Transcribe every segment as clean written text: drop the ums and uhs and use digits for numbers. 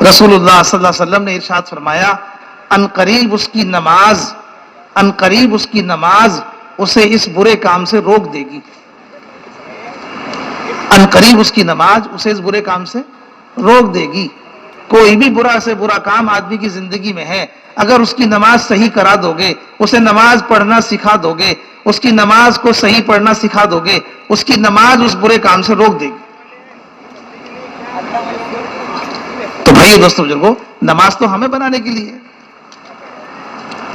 رسول اللہ صلی اللہ علیہ وسلم نے ارشاد فرمایا ان قریب اس کی نماز اسے اس برے کام سے روک دے گی. ان قریب اس کی نماز اسے اس برے کام سے روک دے گی. کوئی بھی برا سے برا کام آدمی کی زندگی میں ہے، اگر اس کی نماز صحیح کرا دو گے، اسے نماز پڑھنا سکھا دو گے، اس کی نماز کو صحیح پڑھنا سکھا دو گے، اس کی نماز اس برے کام سے روک دے گی. تو بھائی دوستو بزرگو، نماز تو ہمیں بنانے کے لیے،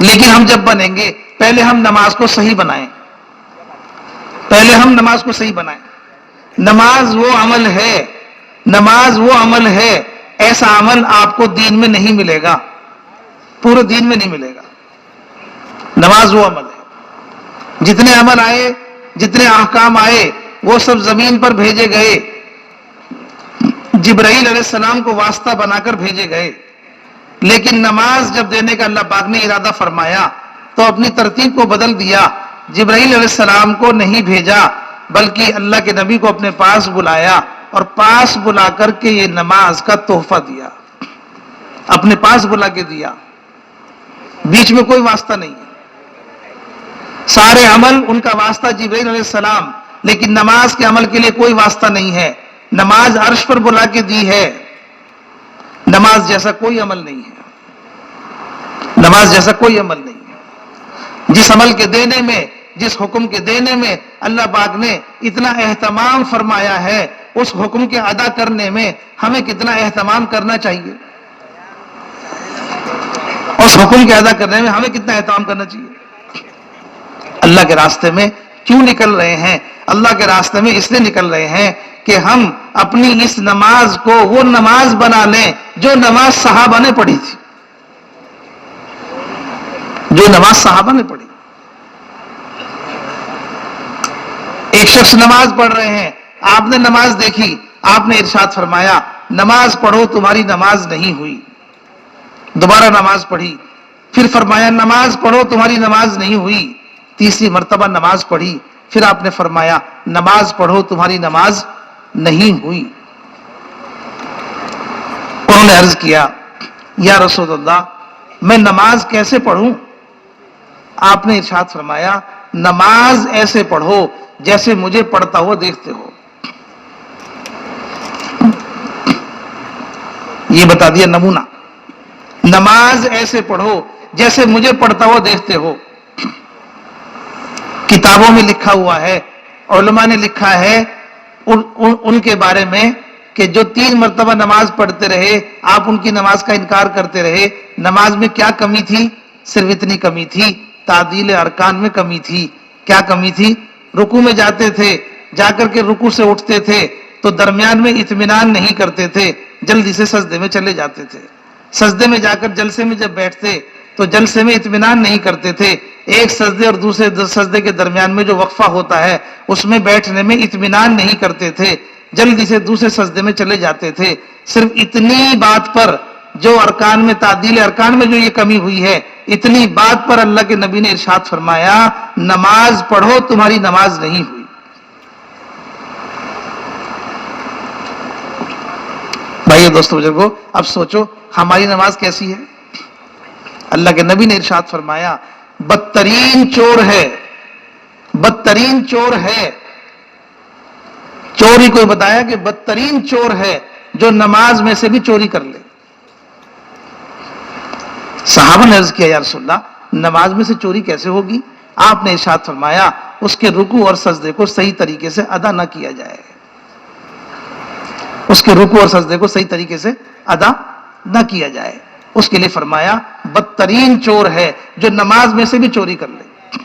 لیکن ہم جب بنیں گے پہلے ہم نماز کو صحیح بنائیں. نماز وہ عمل ہے، ایسا عمل آپ کو دین میں نہیں ملے گا، پورے دین میں نہیں ملے گا. نماز وہ عمل ہے، جتنے عمل آئے، جتنے احکام آئے، وہ سب زمین پر بھیجے گئے، جبرائیل علیہ السلام کو واسطہ بنا کر بھیجے گئے. لیکن نماز جب دینے کا اللہ پاک نے ارادہ فرمایا تو اپنی ترتیب کو بدل دیا. جبرائیل علیہ السلام کو نہیں بھیجا، بلکہ اللہ کے نبی کو اپنے پاس بلایا اور پاس بلا کر کے یہ نماز کا تحفہ دیا، اپنے پاس بلا کے دیا. بیچ میں کوئی واسطہ نہیں ہے، سارے عمل ان کا واسطہ جبرائیل علیہ السلام، لیکن نماز کے عمل کے لیے کوئی واسطہ نہیں ہے. نماز عرش پر بلا کے دی ہے. نماز جیسا کوئی عمل نہیں ہے، نماز جیسا کوئی عمل نہیں ہے. جس عمل کے دینے میں، جس حکم کے دینے میں اللہ پاک نے اتنا اہتمام فرمایا ہے، اس حکم کے ادا کرنے میں ہمیں کتنا اہتمام کرنا چاہیے. اس حکم کے ادا کرنے میں ہمیں کتنا اہتمام کرنا چاہیے. اللہ کے راستے میں کیوں نکل رہے ہیں؟ اللہ کے راستے میں اس لیے نکل رہے ہیں کہ ہم اپنی اس نماز کو وہ نماز بنا لیں جو نماز صحابہ نے پڑھی تھی، جو نماز صحابہ نے پڑھی. ایک شخص نماز پڑھ رہے ہیں، آپ نے نماز دیکھی، آپ نے ارشاد فرمایا نماز پڑھو تمہاری نماز نہیں ہوئی. دوبارہ نماز پڑھی، پھر فرمایا نماز پڑھو تمہاری نماز نہیں ہوئی. تیسری مرتبہ نماز پڑھی، پھر آپ نے فرمایا نماز پڑھو تمہاری نماز نہیں ہوئی. انہوں نے عرض کیا یا رسول اللہ میں نماز کیسے پڑھوں؟ آپ نے ارشاد فرمایا نماز ایسے پڑھو جیسے مجھے پڑھتا ہوا دیکھتے ہو. یہ بتا دیا نمونہ، نماز ایسے پڑھو جیسے مجھے پڑھتا ہوا دیکھتے ہو. کتابوں میں لکھا ہوا ہے، علماء نے لکھا ہے ان کے بارے میں کہ جو 3 مرتبہ نماز پڑھتے رہے، آپ ان کی نماز کا انکار کرتے رہے. نماز میں کیا کمی تھی؟ صرف اتنی کمی تھی، تعدیل ارکان میں کمی تھی. کیا کمی تھی؟ رکوع میں جاتے تھے، جا کر کے رکوع سے اٹھتے تھے تو درمیان میں اطمینان نہیں کرتے تھے، جلدی سے سجدے میں چلے جاتے تھے. سجدے میں جا کر جلسے میں جب بیٹھتے تو جلسے میں اطمینان نہیں کرتے تھے. ایک سجدے اور دوسرے سجدے کے درمیان میں جو وقفہ ہوتا ہے اس میں بیٹھنے میں اطمینان نہیں کرتے تھے، جلدی سے دوسرے سجدے میں چلے جاتے تھے. صرف اتنی بات پر جو ارکان میں، تعدیل ارکان میں جو یہ کمی ہوئی ہے، اتنی بات پر اللہ کے نبی نے ارشاد فرمایا نماز پڑھو تمہاری نماز نہیں ہوئی. بھائیو دوستو بزرگو، اب سوچو ہماری نماز کیسی ہے؟ اللہ کے نبی نے ارشاد فرمایا بدترین چور ہے، بدترین چور ہے. چوری کوئی بتایا کہ بدترین چور ہے جو نماز میں سے بھی چوری کر لے. صحابہ نے عرض کیا یا رسول اللہ نماز میں سے چوری کیسے ہوگی؟ آپ نے ارشاد فرمایا اس کے رکوع اور سجدے کو صحیح طریقے سے ادا نہ کیا جائے، اس کے رکوع اور سجدے کو صحیح طریقے سے ادا نہ کیا جائے. اس کے لیے فرمایا بدترین چور ہے جو نماز میں سے بھی چوری کر لے.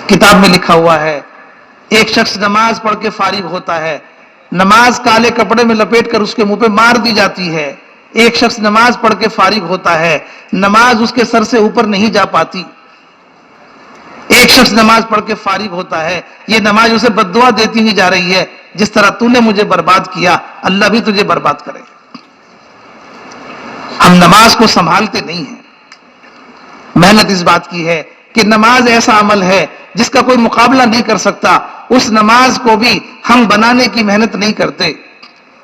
کتاب میں لکھا ہوا ہے ایک شخص نماز پڑھ کے فارغ ہوتا ہے، نماز کالے کپڑے میں لپیٹ کر اس کے منہ پہ مار دی جاتی ہے. ایک شخص نماز پڑھ کے فارغ ہوتا ہے، نماز اس کے سر سے اوپر نہیں جا پاتی. ایک شخص نماز پڑھ کے فارغ ہوتا ہے، یہ نماز اسے بددعا دیتی ہوئی جا رہی ہے جس طرح تو نے مجھے برباد کیا اللہ بھی تجھے برباد کرے. ہم نماز کو سنبھالتے نہیں ہیں. محنت اس بات کی ہے کہ نماز ایسا عمل ہے جس کا کوئی مقابلہ نہیں کر سکتا، اس نماز کو بھی ہم بنانے کی محنت نہیں کرتے.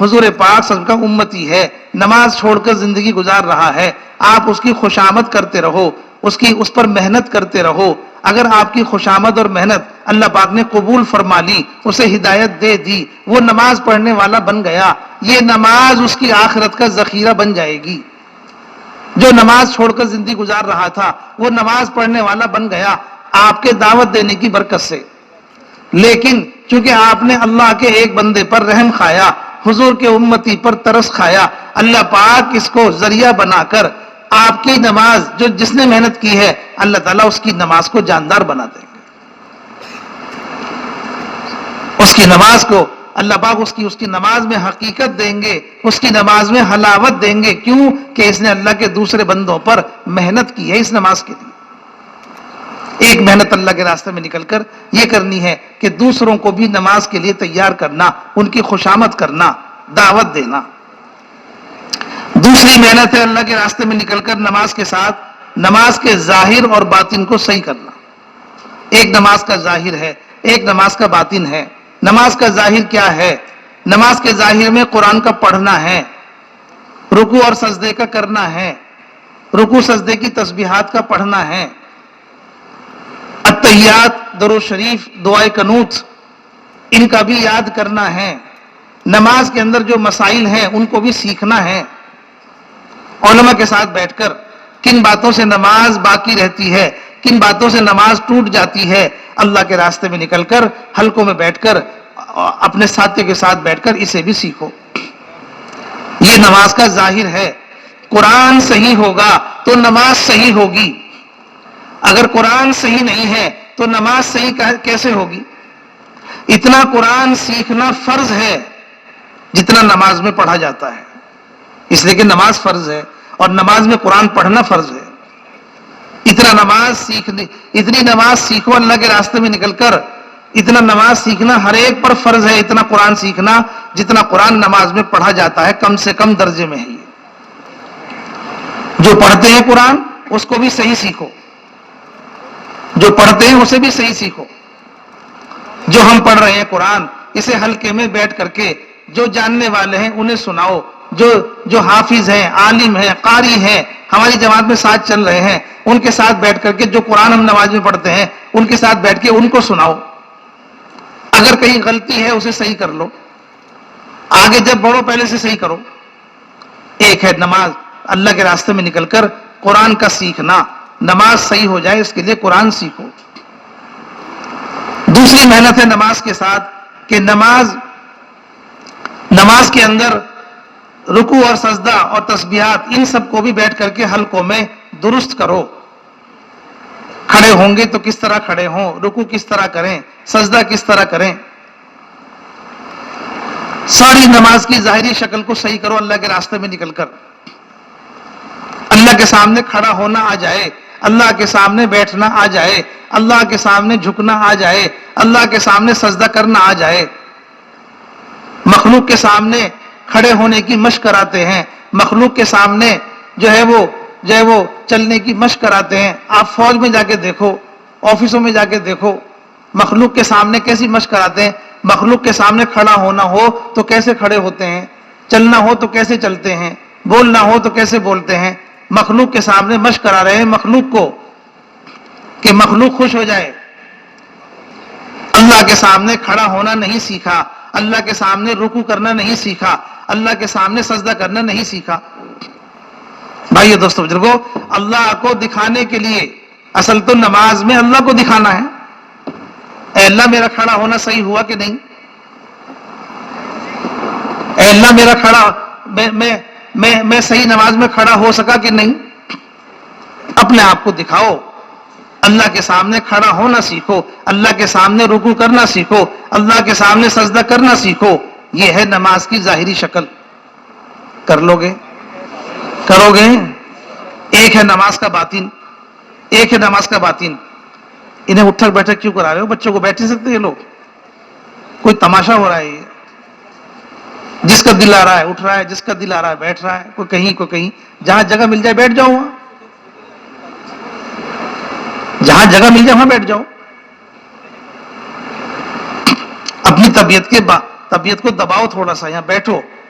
حضور پاک صلی اللہ علیہ وسلم کا امتی ہے، نماز چھوڑ کر زندگی گزار رہا ہے، آپ اس کی خوشامد کرتے رہو، اس پر محنت کرتے رہو۔ اگر آپ کی خوشامد اور محنت اللہ پاک نے قبول فرما لی، اسے ہدایت دے دی، وہ نماز پڑھنے والا بن گیا، یہ نماز اس کی آخرت کا ذخیرہ بن جائے گی۔ جو نماز چھوڑ کر زندگی گزار رہا تھا وہ نماز پڑھنے والا بن گیا آپ کے دعوت دینے کی برکت سے۔ لیکن چونکہ آپ نے اللہ کے ایک بندے پر رحم کھایا، حضور کے امتی پر ترس کھایا، اللہ پاک اس کو ذریعہ بنا کر آپ کی نماز جو جس نے محنت کی ہے اللہ تعالیٰ اس کی نماز کو جاندار بنا دیں گے۔ اس کی نماز کو اللہ پاک اس کی نماز میں حقیقت دیں گے، اس کی نماز میں حلاوت دیں گے۔ کیوں کہ اس نے اللہ کے دوسرے بندوں پر محنت کی ہے اس نماز کے لیے۔ ایک محنت اللہ کے راستے میں نکل کر یہ کرنی ہے کہ دوسروں کو بھی نماز کے لیے تیار کرنا، ان کی خوشامد کرنا، دعوت دینا۔ دوسری محنت ہے اللہ کے راستے میں نکل کر نماز کے ساتھ نماز کے ظاہر اور باطن کو صحیح کرنا۔ ایک نماز کا ظاہر ہے، ایک نماز کا باطن ہے۔ نماز کا ظاہر کیا ہے؟ نماز کے ظاہر میں قرآن کا پڑھنا ہے، رکوع اور سجدے کا کرنا ہے، رکوع سجدے کی تسبیحات کا پڑھنا ہے، التحیات، درود شریف، دعائے قنوت، ان کا بھی یاد کرنا ہے۔ نماز کے اندر جو مسائل ہیں ان کو بھی سیکھنا ہے۔ علماء کے ساتھ بیٹھ کر کن باتوں سے نماز باقی رہتی ہے، کن باتوں سے نماز ٹوٹ جاتی ہے، اللہ کے راستے میں نکل کر حلقوں میں بیٹھ کر اپنے ساتھیوں کے ساتھ بیٹھ کر اسے بھی سیکھو۔ یہ نماز کا ظاہر ہے۔ قرآن صحیح ہوگا تو نماز صحیح ہوگی، اگر قرآن صحیح نہیں ہے تو نماز صحیح کیسے ہوگی؟ اتنا قرآن سیکھنا فرض ہے جتنا نماز میں پڑھا جاتا ہے، اس لیے کہ نماز فرض ہے اور نماز میں قرآن پڑھنا فرض ہے۔ اتنی نماز سیکھو اللہ کے راستے میں نکل کر، اتنا نماز سیکھنا ہر ایک پر فرض ہے، اتنا قرآن سیکھنا جتنا قرآن نماز میں پڑھا جاتا ہے، کم سے کم درجے میں ہے یہ۔ جو پڑھتے ہیں قرآن اس کو بھی صحیح سیکھو، جو پڑھتے ہیں اسے بھی صحیح سیکھو۔ جو ہم پڑھ رہے ہیں قرآن، اسے حلقے میں بیٹھ کر کے جو جاننے والے ہیں انہیں سناؤ، جو حافظ ہیں، عالم ہیں، قاری ہیں، ہماری جماعت میں ساتھ چل رہے ہیں، ان کے ساتھ بیٹھ کر کے جو قرآن ہم نماز میں پڑھتے ہیں ان کے ساتھ بیٹھ کے ان کو سناؤ۔ اگر کہیں غلطی ہے اسے صحیح کر لو، آگے جب بڑھو پہلے سے صحیح کرو۔ ایک ہے نماز اللہ کے راستے میں نکل کر قرآن کا سیکھنا، نماز صحیح ہو جائے اس کے لیے قرآن سیکھو۔ دوسری محنت ہے نماز کے ساتھ کہ نماز کے اندر رکوع اور سجدہ اور تسبیحات ان سب کو بھی بیٹھ کر کے حلقوں میں درست کرو۔ کھڑے ہوں گے تو کس طرح کھڑے ہوں، رکوع کس طرح کریں، سجدہ کس طرح کریں، ساری نماز کی ظاہری شکل کو صحیح کرو اللہ کے راستے میں نکل کر۔ اللہ کے سامنے کھڑا ہونا آ جائے، اللہ کے سامنے بیٹھنا آ جائے، اللہ کے سامنے جھکنا آ جائے، اللہ کے سامنے سجدہ کرنا آ جائے۔ مخلوق کے سامنے کھڑے ہونے کی مشق کراتے ہیں، مخلوق کے سامنے جو ہے وہ چلنے کی مشق کراتے ہیں۔ آپ فوج میں جا کے دیکھو، آفسوں میں جا کے دیکھو، مخلوق کے سامنے کیسی مشق کراتے ہیں۔ مخلوق کے سامنے کھڑا ہونا ہو تو کیسے کھڑے ہوتے ہیں، چلنا ہو تو کیسے چلتے ہیں، بولنا ہو تو کیسے بولتے ہیں۔ مخلوق کے سامنے مشق کرا رہے ہیں مخلوق کو کہ مخلوق خوش ہو جائے۔ اللہ کے سامنے کھڑا ہونا نہیں سیکھا، اللہ کے سامنے رکوع کرنا نہیں سیکھا، اللہ کے سامنے سجدہ کرنا نہیں سیکھا۔ بھائیو دوستو بزرگو، اللہ کو دکھانے کے لیے اصل تو نماز میں اللہ کو دکھانا ہے۔ اے اللہ میرا کھڑا ہونا صحیح ہوا کہ نہیں، اے اللہ میرا کھڑا میں صحیح نماز میں کھڑا ہو سکا کہ نہیں۔ اپنے آپ کو دکھاؤ، اللہ کے سامنے کھڑا ہونا سیکھو، اللہ کے سامنے رکوع کرنا سیکھو، اللہ کے سامنے سجدہ کرنا سیکھو۔ یہ ہے نماز کی ظاہری شکل۔ کر لو گے، کرو گے۔ ایک ہے نماز کا باطن، ایک ہے نماز کا باطن۔ انہیں اٹھک بیٹھک کیوں کرا رہے ہو؟ بچوں کو بیٹھ نہیں سکتے یہ لوگ؟ کوئی تماشا ہو رہا ہے یہ؟ جس کا دل آ رہا ہے اٹھ رہا ہے، جس کا دل آ رہا ہے بیٹھ رہا ہے، کوئی کہیں جہاں جگہ مل جائے بیٹھ جاؤ، وہاں جہاں جگہ مل جائے وہاں بیٹھ جاؤ۔ اپنی طبیعت کو دباؤ تھوڑا سا، یہاں بیٹھو،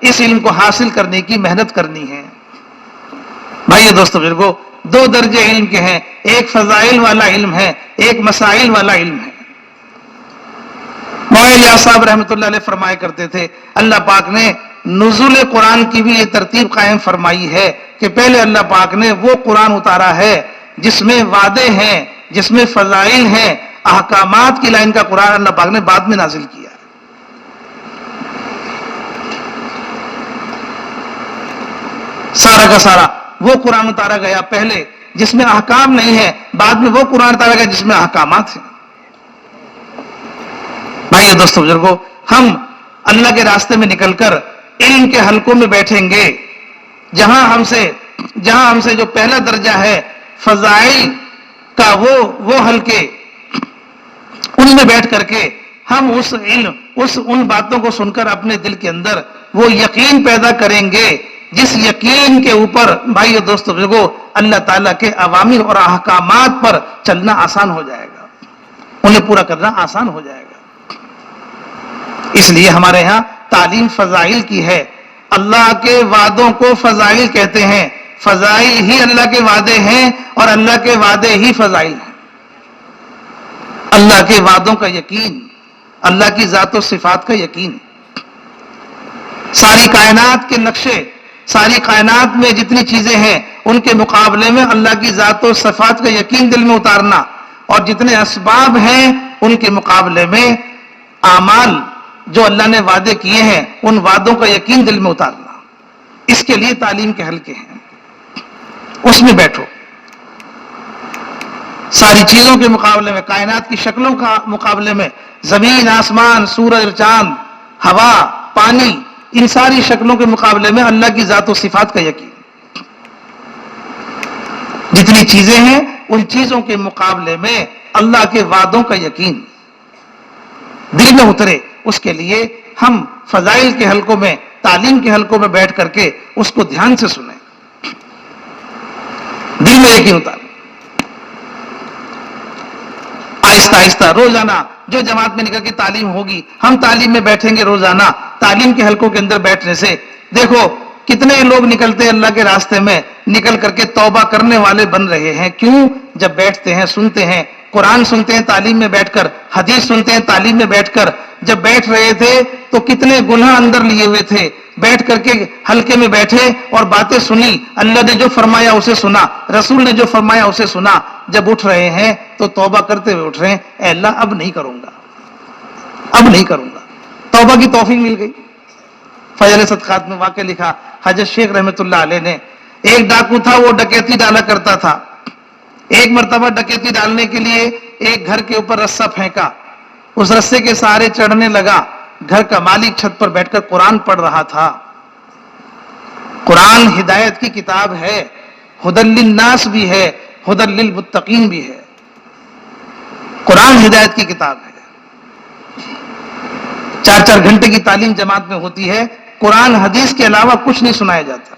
اس علم کو حاصل کرنے کی محنت کرنی ہے۔ بھائی دوستو بزرگو، دو درجے علم کے ہیں، ایک فضائل والا علم ہے، ایک مسائل والا علم ہے۔ مولانا الیاس صاحب رحمۃ اللہ علیہ فرمایا کرتے تھے، اللہ پاک نے نزول قرآن کی بھی یہ ترتیب قائم فرمائی ہے کہ پہلے اللہ پاک نے وہ قرآن اتارا ہے جس میں وعدے ہیں، جس میں فضائل ہیں، احکامات کی لائن کا قرآن اللہ پاک نے بعد میں نازل کیا ہے۔ سارا کا سارا وہ قرآن اتارا گیا پہلے جس میں احکام نہیں ہے، بعد میں وہ قرآن اتارا گیا جس میں احکامات ہیں۔ بھائی دوستو بزرگو، ہم اللہ کے راستے میں نکل کر علم کے حلقوں میں بیٹھیں گے، جہاں ہم سے جو پہلا درجہ ہے فضائل کا وہ حلقے، ان میں بیٹھ کر کے ہم ان باتوں کو سن کر اپنے دل کے اندر وہ یقین پیدا کریں گے جس یقین کے اوپر بھائی دوستو بزرگو اللہ تعالیٰ کے اوامر اور احکامات پر چلنا آسان ہو جائے گا، انہیں پورا کرنا آسان ہو جائے گا۔ اس لیے ہمارے ہاں تعلیم فضائل کی ہے، اللہ کے وعدوں کو فضائل کہتے ہیں، فضائل ہی اللہ کے وعدے ہیں اور اللہ کے وعدے ہی فضائل ہیں۔ اللہ کے وعدوں کا یقین، اللہ کی ذات و صفات کا یقین، ساری کائنات کے نقشے، ساری کائنات میں جتنی چیزیں ہیں ان کے مقابلے میں اللہ کی ذات و صفات کا یقین دل میں اتارنا، اور جتنے اسباب ہیں ان کے مقابلے میں اعمال جو اللہ نے وعدے کیے ہیں ان وعدوں کا یقین دل میں اتارنا، اس کے لیے تعلیم کے حلقے ہیں، اس میں بیٹھو۔ ساری چیزوں کے مقابلے میں، کائنات کی شکلوں کا مقابلے میں، زمین، آسمان، سورج، چاند، ہوا، پانی، ان ساری شکلوں کے مقابلے میں اللہ کی ذات و صفات کا یقین، جتنی چیزیں ہیں ان چیزوں کے مقابلے میں اللہ کے وعدوں کا یقین دل میں اترے، اس کے لیے ہم فضائل کے حلقوں میں، تعلیم کے حلقوں میں بیٹھ کر کے اس کو دھیان سے سنیں، دل میں یقین اتاریں۔ آہستہ آہستہ روزانہ جو جماعت میں نکل کے تعلیم ہوگی، ہم تعلیم میں بیٹھیں گے روزانہ، تعلیم کے حلقوں کے اندر بیٹھنے سے دیکھو کتنے لوگ نکلتے ہیں اللہ کے راستے میں، نکل کر کے توبہ کرنے والے بن رہے ہیں۔ کیوں؟ جب بیٹھتے ہیں، سنتے ہیں، قرآن سنتے ہیں تعلیم میں بیٹھ کر، حدیث سنتے ہیں تعلیم میں بیٹھ کر۔ جب بیٹھ رہے تھے تو کتنے گناہ اندر لیے ہوئے تھے، بیٹھ کر کے حلقے میں بیٹھے اور باتیں سنی، اللہ نے جو فرمایا اسے سنا، رسول نے جو فرمایا اسے سنا۔ جب اٹھ رہے ہیں تو توبہ کرتے ہوئے اٹھ رہے ہیں، اے اللہ اب نہیں کروں گا، اب نہیں کروں گا۔ توبہ کی توفیق مل گئی۔ فجر صدقات میں واقعہ لکھا حضرت شیخ رحمۃ اللہ علیہ نے، ایک ڈاکو تھا، وہ ڈکیتی ڈالا کرتا تھا۔ ایک مرتبہ ڈکیتی ڈالنے کے لیے ایک گھر کے اوپر رسہ پھینکا، اس رسے کے سہارے چڑھنے لگا، گھر کا مالک چھت پر بیٹھ کر قرآن پڑھ رہا تھا۔ قرآن ہدایت کی کتاب ہے، ہدی للناس بھی ہے، ہدی للمتقین بھی ہے۔ قرآن ہدایت کی کتاب ہے۔ 4 گھنٹے کی تعلیم جماعت میں ہوتی ہے، قرآن حدیث کے علاوہ کچھ نہیں سنایا جاتا،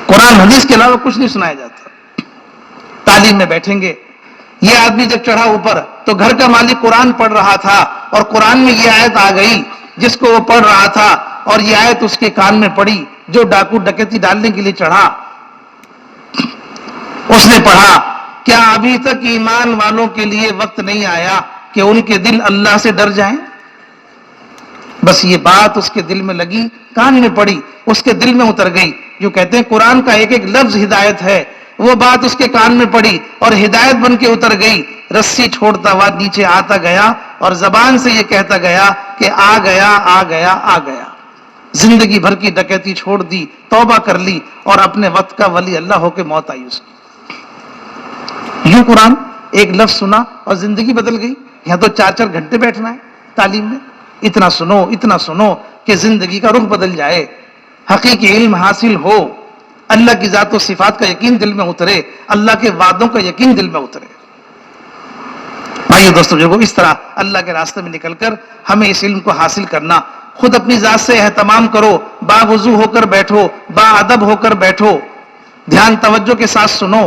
قرآن حدیث کے علاوہ کچھ نہیں سنایا جاتا۔ تعلیم میں بیٹھیں گے۔ یہ آدمی جب چڑھا اوپر تو گھر کا مالک قرآن پڑھ رہا تھا، اور قرآن میں یہ آیت آ گئی جس کو وہ پڑھ رہا تھا، اور یہ آیت اس کے کان میں پڑی۔ جو ڈاکو ڈکیتی ڈالنے کے لیے چڑھا، اس نے پڑھا، کیا ابھی تک ایمان والوں کے لیے وقت نہیں آیا کہ ان کے دل اللہ سے ڈر جائیں؟ بس یہ بات اس کے دل میں لگی، کان میں پڑی، اس کے دل میں اتر گئی۔ جو کہتے ہیں قرآن کا ایک ایک لفظ ہدایت ہے، وہ بات اس کے کان میں پڑی اور ہدایت بن کے اتر گئی۔ رسی چھوڑتا ہوا نیچے آتا گیا اور زبان سے یہ کہتا گیا کہ آ گیا آ گیا آ گیا۔ زندگی بھر کی ڈکیتی چھوڑ دی، توبہ کر لی، اور اپنے وقت کا ولی اللہ ہو کے موت آئی اس کی۔ یوں قرآن ایک لفظ سنا اور زندگی بدل گئی۔ یہاں تو 4 گھنٹے بیٹھنا ہے تعلیم میں، اتنا سنو کہ زندگی کا رخ بدل جائے، حقیقی علم حاصل ہو، اللہ کی ذات و صفات کا یقین دل میں اترے، اللہ کے وعدوں کا یقین دل میں اترے۔ بھائیو دوستو جو اس طرح اللہ کے راستے میں نکل کر ہمیں اس علم کو حاصل کرنا، خود اپنی ذات سے اہتمام کرو، با وضو ہو کر بیٹھو، با ادب ہو کر بیٹھو، دھیان توجہ کے ساتھ سنو،